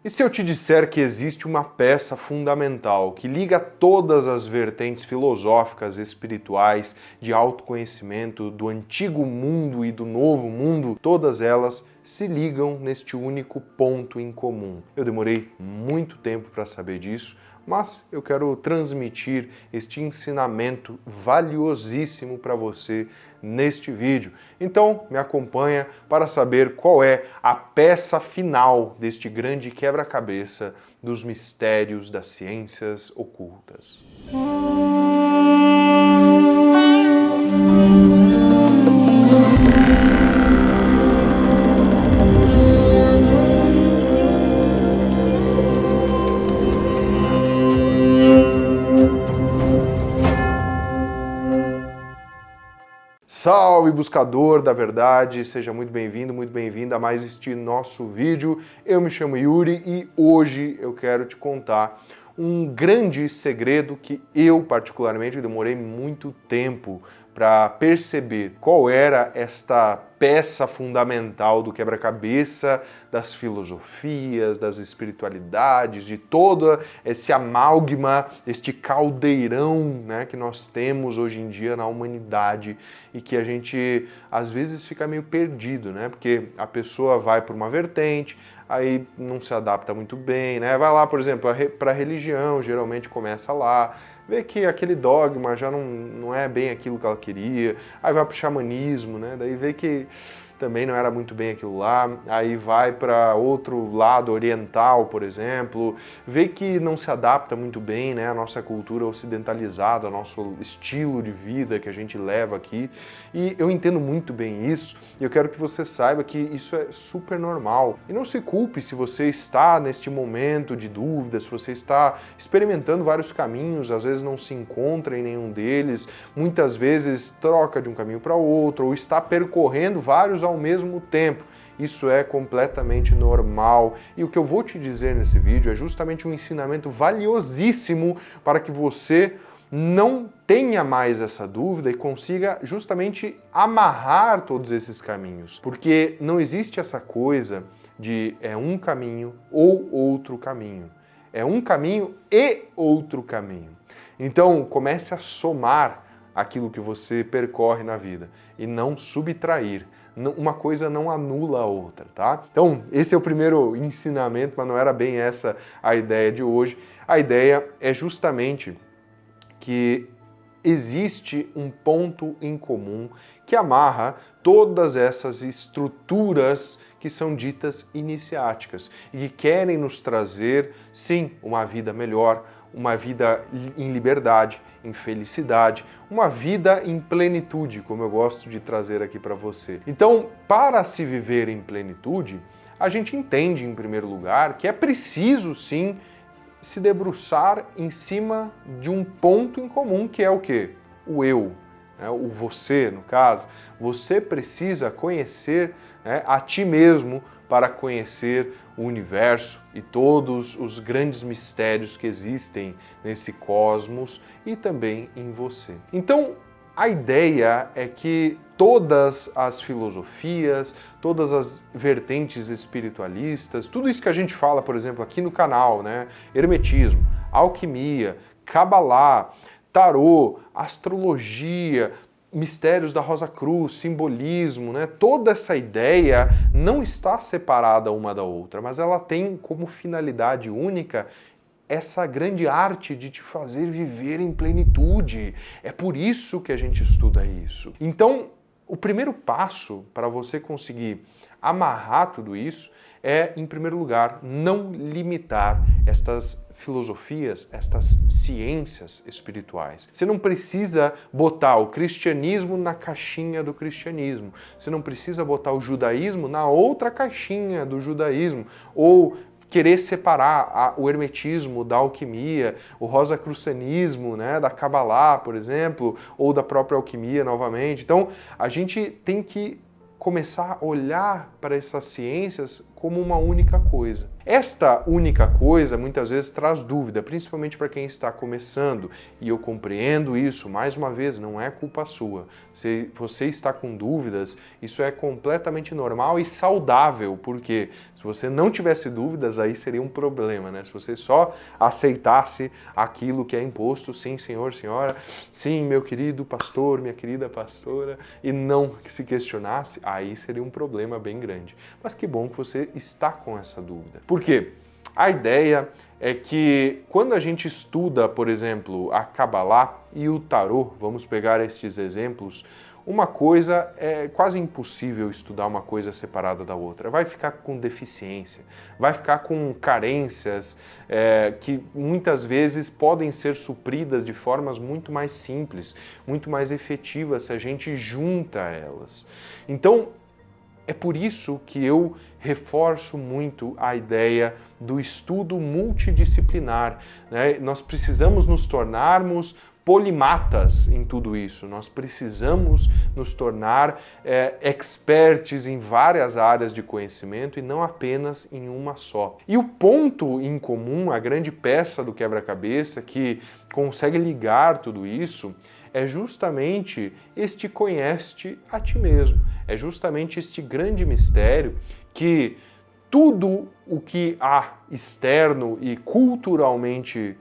E se eu te disser que existe uma peça fundamental que liga todas as vertentes filosóficas, espirituais, de autoconhecimento do antigo mundo e do novo mundo, todas elas se ligam neste único ponto em comum? Eu demorei muito tempo para saber disso, mas eu quero transmitir este ensinamento valiosíssimo para você neste vídeo. Então, me acompanha para saber qual é a peça final deste grande quebra-cabeça dos mistérios das ciências ocultas. Salve, buscador da verdade, seja muito bem-vindo, muito bem-vinda a mais este nosso vídeo. Eu me chamo Yuri e hoje eu quero te contar um grande segredo que eu particularmente demorei muito tempo para perceber qual era esta peça fundamental do quebra-cabeça das filosofias, das espiritualidades, de todo esse amálgama, este caldeirão, né, que nós temos hoje em dia na humanidade e que a gente às vezes fica meio perdido, né? Porque a pessoa vai por uma vertente, aí não se adapta muito bem, né? Vai lá, por exemplo, para a religião, geralmente começa lá, vê que aquele dogma já não é bem aquilo que ela queria, aí vai para o xamanismo, né? Daí vê que também não era muito bem aquilo lá, aí vai para outro lado oriental, por exemplo, vê que não se adapta muito bem, né, à nossa cultura ocidentalizada, ao nosso estilo de vida que a gente leva aqui, e eu entendo muito bem isso, e eu quero que você saiba que isso é super normal. E não se culpe se você está neste momento de dúvida, se você está experimentando vários caminhos, às vezes não se encontra em nenhum deles, muitas vezes troca de um caminho para outro, ou está percorrendo vários ao mesmo tempo. Isso é completamente normal. E o que eu vou te dizer nesse vídeo é justamente um ensinamento valiosíssimo para que você não tenha mais essa dúvida e consiga justamente amarrar todos esses caminhos. Porque não existe essa coisa de é um caminho ou outro caminho. É um caminho e outro caminho. Então, comece a somar aquilo que você percorre na vida e não subtrair. Uma coisa não anula a outra, tá? Então, esse é o primeiro ensinamento, mas não era bem essa a ideia de hoje. A ideia é justamente que existe um ponto em comum que amarra todas essas estruturas que são ditas iniciáticas e que querem nos trazer, sim, uma vida melhor, uma vida em liberdade, em felicidade, uma vida em plenitude, como eu gosto de trazer aqui para você. Então, para se viver em plenitude, a gente entende, em primeiro lugar, que é preciso, sim, se debruçar em cima de um ponto em comum, que é o quê? O eu, né? O você, no caso. Você precisa conhecer, né, a ti mesmo para conhecer o universo e todos os grandes mistérios que existem nesse cosmos e também em você. Então, a ideia é que todas as filosofias, todas as vertentes espiritualistas, tudo isso que a gente fala, por exemplo, aqui no canal, né? Hermetismo, alquimia, Kabbalah, tarô, astrologia, mistérios da Rosa Cruz, simbolismo, né? Toda essa ideia não está separada uma da outra, mas ela tem como finalidade única essa grande arte de te fazer viver em plenitude. É por isso que a gente estuda isso. Então, o primeiro passo para você conseguir amarrar tudo isso é, em primeiro lugar, não limitar estas filosofias, estas ciências espirituais. Você não precisa botar o cristianismo na caixinha do cristianismo. Você não precisa botar o judaísmo na outra caixinha do judaísmo. Ou querer separar o hermetismo da alquimia, o rosacrucianismo, né, da Kabbalah, por exemplo, ou da própria alquimia novamente. Então, a gente tem que começar a olhar para essas ciências como uma única coisa. Esta única coisa muitas vezes traz dúvida, principalmente para quem está começando, e eu compreendo isso, mais uma vez, não é culpa sua. Se você está com dúvidas, isso é completamente normal e saudável, porque se você não tivesse dúvidas, aí seria um problema, né? Se você só aceitasse aquilo que é imposto, sim, senhor, senhora, sim, meu querido pastor, minha querida pastora, e não se questionasse, aí seria um problema bem grande. Mas que bom que você está com essa dúvida. Por quê? A ideia é que quando a gente estuda, por exemplo, a Kabbalah e o Tarô, vamos pegar estes exemplos, uma coisa é quase impossível estudar uma coisa separada da outra. Vai ficar com deficiência, vai ficar com carências que muitas vezes podem ser supridas de formas muito mais simples, muito mais efetivas se a gente junta elas. Então, é por isso que eu reforço muito a ideia do estudo multidisciplinar, né? Nós precisamos nos tornarmos polimatas em tudo isso, nós precisamos nos tornar experts em várias áreas de conhecimento e não apenas em uma só. E o ponto em comum, a grande peça do quebra-cabeça que consegue ligar tudo isso, é justamente este conhece-te a ti mesmo. É justamente este grande mistério que tudo o que há externo e culturalmente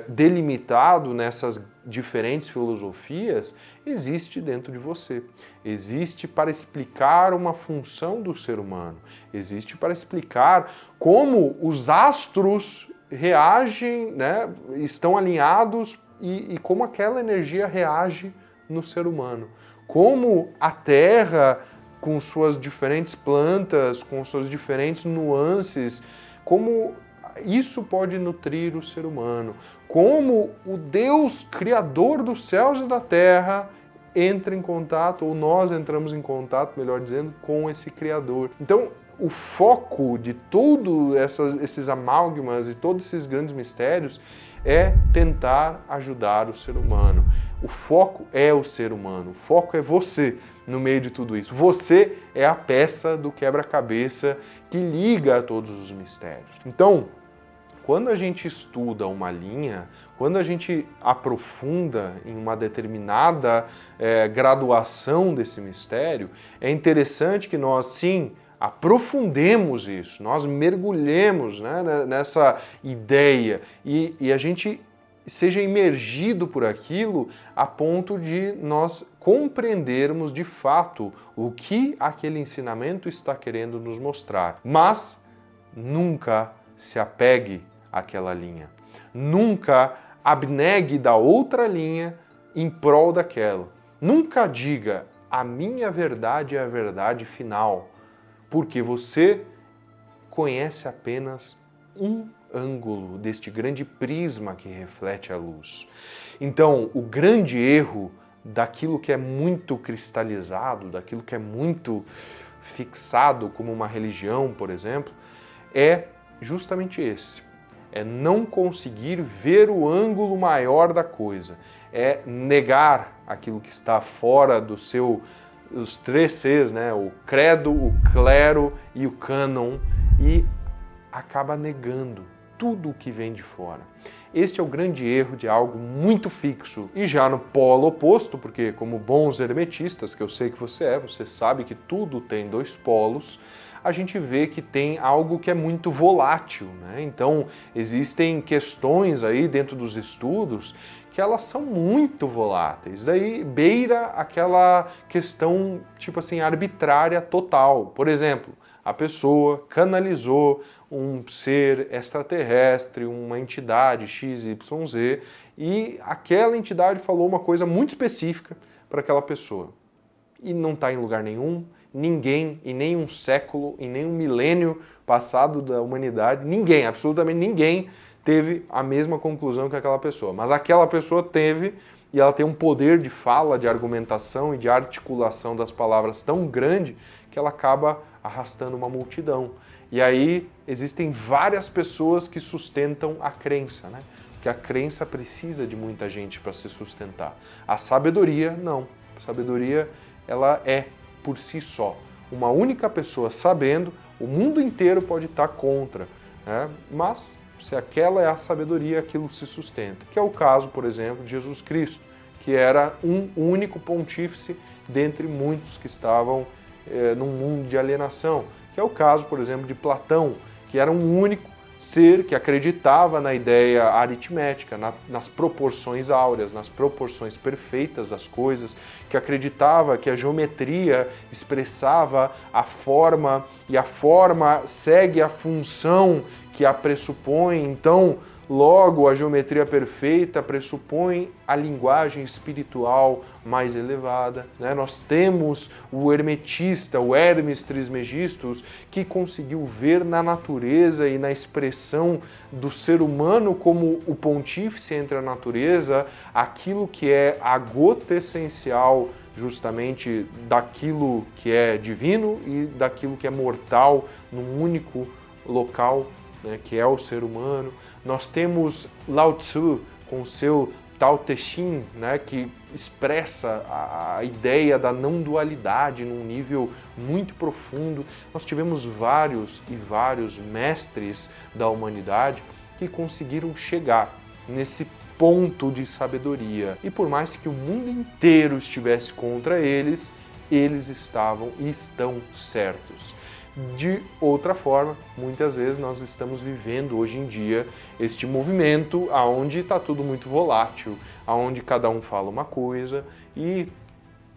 delimitado nessas diferentes filosofias existe dentro de você. Existe para explicar uma função do ser humano. Existe para explicar como os astros reagem, né, estão alinhados e como aquela energia reage no ser humano. Como a Terra, com suas diferentes plantas, com suas diferentes nuances, como isso pode nutrir o ser humano. Como o Deus Criador dos céus e da terra entra em contato, ou nós entramos em contato, melhor dizendo, com esse Criador. Então, o foco de todos esses amálgamas e todos esses grandes mistérios é tentar ajudar o ser humano. O foco é o ser humano, o foco é você no meio de tudo isso. Você é a peça do quebra-cabeça que liga a todos os mistérios. Então, quando a gente estuda uma linha, quando a gente aprofunda em uma determinada graduação desse mistério, é interessante que nós, sim, aprofundemos isso, nós mergulhemos, né, nessa ideia e a gente seja imergido por aquilo a ponto de nós compreendermos de fato o que aquele ensinamento está querendo nos mostrar. Mas nunca se apegue àquela linha. Nunca abnegue da outra linha em prol daquela. Nunca diga, a minha verdade é a verdade final, porque você conhece apenas um ângulo deste grande prisma que reflete a luz. Então, o grande erro daquilo que é muito cristalizado, daquilo que é muito fixado como uma religião, por exemplo, é justamente esse. É não conseguir ver o ângulo maior da coisa. É negar aquilo que está fora do seu os 3 Cs, né? O credo, o clero e o cânon, e acaba negando tudo o que vem de fora. Este é o grande erro de algo muito fixo. E já no polo oposto, porque como bons hermetistas, que eu sei que você sabe que tudo tem 2 polos, a gente vê que tem algo que é muito volátil, né? Então, existem questões aí dentro dos estudos que elas são muito voláteis. Daí beira aquela questão, tipo assim, arbitrária total. Por exemplo, a pessoa canalizou um ser extraterrestre, uma entidade XYZ, e aquela entidade falou uma coisa muito específica para aquela pessoa. E não está em lugar nenhum, ninguém, em nenhum século, em nenhum milênio passado da humanidade, ninguém, absolutamente ninguém, teve a mesma conclusão que aquela pessoa. Mas aquela pessoa teve, e ela tem um poder de fala, de argumentação e de articulação das palavras tão grande que ela acaba arrastando uma multidão. E aí existem várias pessoas que sustentam a crença, né? Porque a crença precisa de muita gente para se sustentar. A sabedoria, não. A sabedoria, ela é por si só. Uma única pessoa sabendo, o mundo inteiro pode estar contra. né? Mas se aquela é a sabedoria, aquilo se sustenta. Que é o caso, por exemplo, de Jesus Cristo, que era um único pontífice dentre muitos que estavam num mundo de alienação. Que é o caso, por exemplo, de Platão, que era um único ser que acreditava na ideia aritmética, nas proporções áureas, nas proporções perfeitas das coisas, que acreditava que a geometria expressava a forma e a forma segue a função que a pressupõe. Então, logo, a geometria perfeita pressupõe a linguagem espiritual mais elevada, né? Nós temos o hermetista, o Hermes Trismegistus, que conseguiu ver na natureza e na expressão do ser humano como o pontífice entre a natureza aquilo que é a gota essencial justamente daquilo que é divino e daquilo que é mortal num único local, né, que é o ser humano. Nós temos Lao Tzu com o seu Tao Te Ching, né, que expressa a ideia da não dualidade num nível muito profundo. Nós tivemos vários e vários mestres da humanidade que conseguiram chegar nesse ponto de sabedoria. E por mais que o mundo inteiro estivesse contra eles, eles estavam e estão certos. De outra forma, muitas vezes nós estamos vivendo hoje em dia este movimento onde está tudo muito volátil, onde cada um fala uma coisa e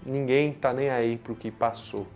ninguém está nem aí para o que passou.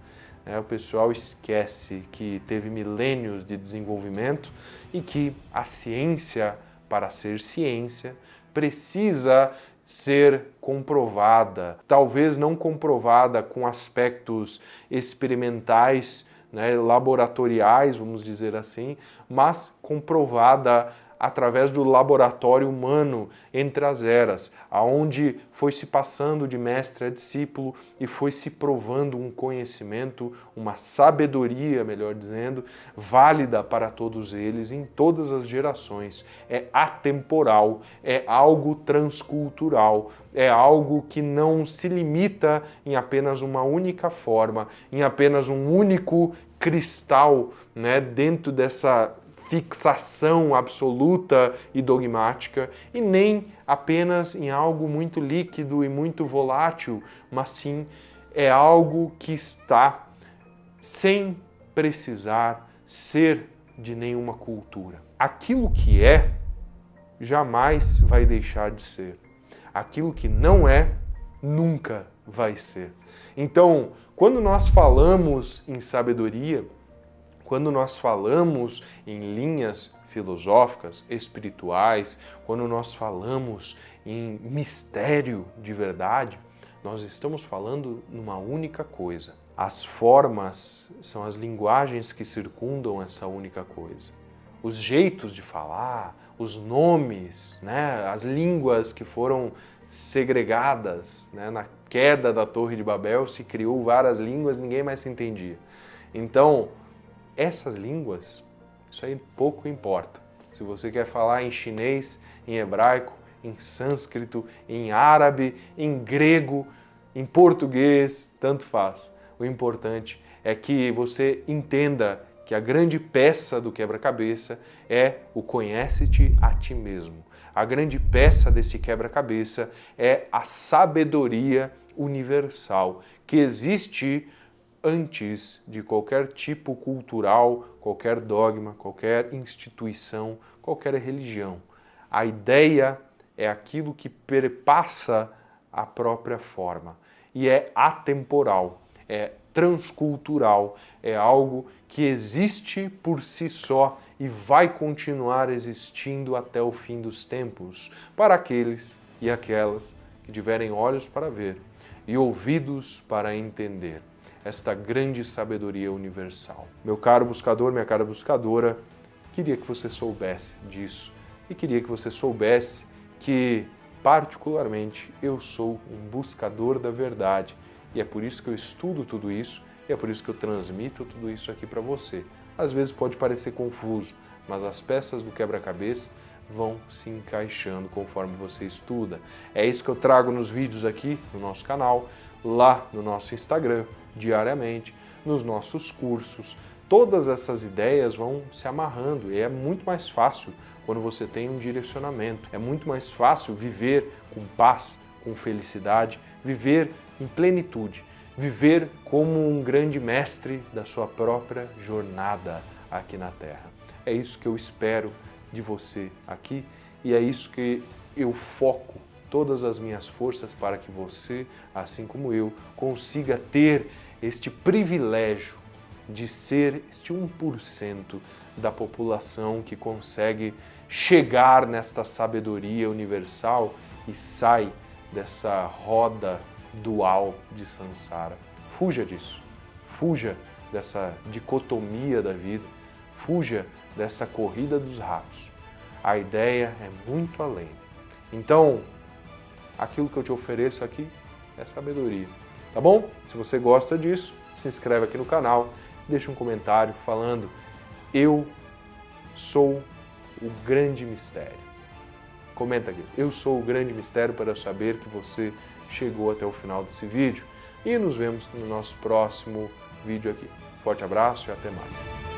O pessoal esquece que teve milênios de desenvolvimento e que a ciência, para ser ciência, precisa ser comprovada, talvez não comprovada com aspectos experimentais, né, laboratoriais, vamos dizer assim, mas comprovada através do laboratório humano entre as eras, aonde foi se passando de mestre a discípulo e foi se provando um conhecimento, uma sabedoria, melhor dizendo, válida para todos eles em todas as gerações. É atemporal, é algo transcultural, é algo que não se limita em apenas uma única forma, em apenas um único cristal, né, dentro dessa fixação absoluta e dogmática, e nem apenas em algo muito líquido e muito volátil, mas sim é algo que está sem precisar ser de nenhuma cultura. Aquilo que é, jamais vai deixar de ser. Aquilo que não é, nunca vai ser. Então, quando nós falamos em sabedoria, quando nós falamos em linhas filosóficas, espirituais, quando nós falamos em mistério de verdade, nós estamos falando numa única coisa. As formas são as linguagens que circundam essa única coisa. Os jeitos de falar, os nomes, né, as línguas que foram segregadas, né, na queda da Torre de Babel se criou várias línguas, ninguém mais se entendia. Então, essas línguas, isso aí pouco importa. Se você quer falar em chinês, em hebraico, em sânscrito, em árabe, em grego, em português, tanto faz. O importante é que você entenda que a grande peça do quebra-cabeça é o conhece-te a ti mesmo. A grande peça desse quebra-cabeça é a sabedoria universal que existe antes de qualquer tipo cultural, qualquer dogma, qualquer instituição, qualquer religião. A ideia é aquilo que perpassa a própria forma e é atemporal, é transcultural, é algo que existe por si só e vai continuar existindo até o fim dos tempos, para aqueles e aquelas que tiverem olhos para ver e ouvidos para entender esta grande sabedoria universal. Meu caro buscador, minha cara buscadora, queria que você soubesse disso e queria que você soubesse que, particularmente, eu sou um buscador da verdade e é por isso que eu estudo tudo isso e é por isso que eu transmito tudo isso aqui para você. Às vezes pode parecer confuso, mas as peças do quebra-cabeça vão se encaixando conforme você estuda. É isso que eu trago nos vídeos aqui no nosso canal, lá no nosso Instagram, diariamente, nos nossos cursos, todas essas ideias vão se amarrando e é muito mais fácil quando você tem um direcionamento. É muito mais fácil viver com paz, com felicidade, viver em plenitude, viver como um grande mestre da sua própria jornada aqui na Terra. É isso que eu espero de você aqui e é isso que eu foco todas as minhas forças para que você, assim como eu, consiga ter este privilégio de ser este 1% da população que consegue chegar nesta sabedoria universal e sai dessa roda dual de samsara. Fuja disso. Fuja dessa dicotomia da vida. Fuja dessa corrida dos ratos. A ideia é muito além. Então, aquilo que eu te ofereço aqui é sabedoria. Tá bom? Se você gosta disso, se inscreve aqui no canal, deixa um comentário falando: eu sou o grande mistério. Comenta aqui: eu sou o grande mistério, para eu saber que você chegou até o final desse vídeo. E nos vemos no nosso próximo vídeo aqui. Forte abraço e até mais.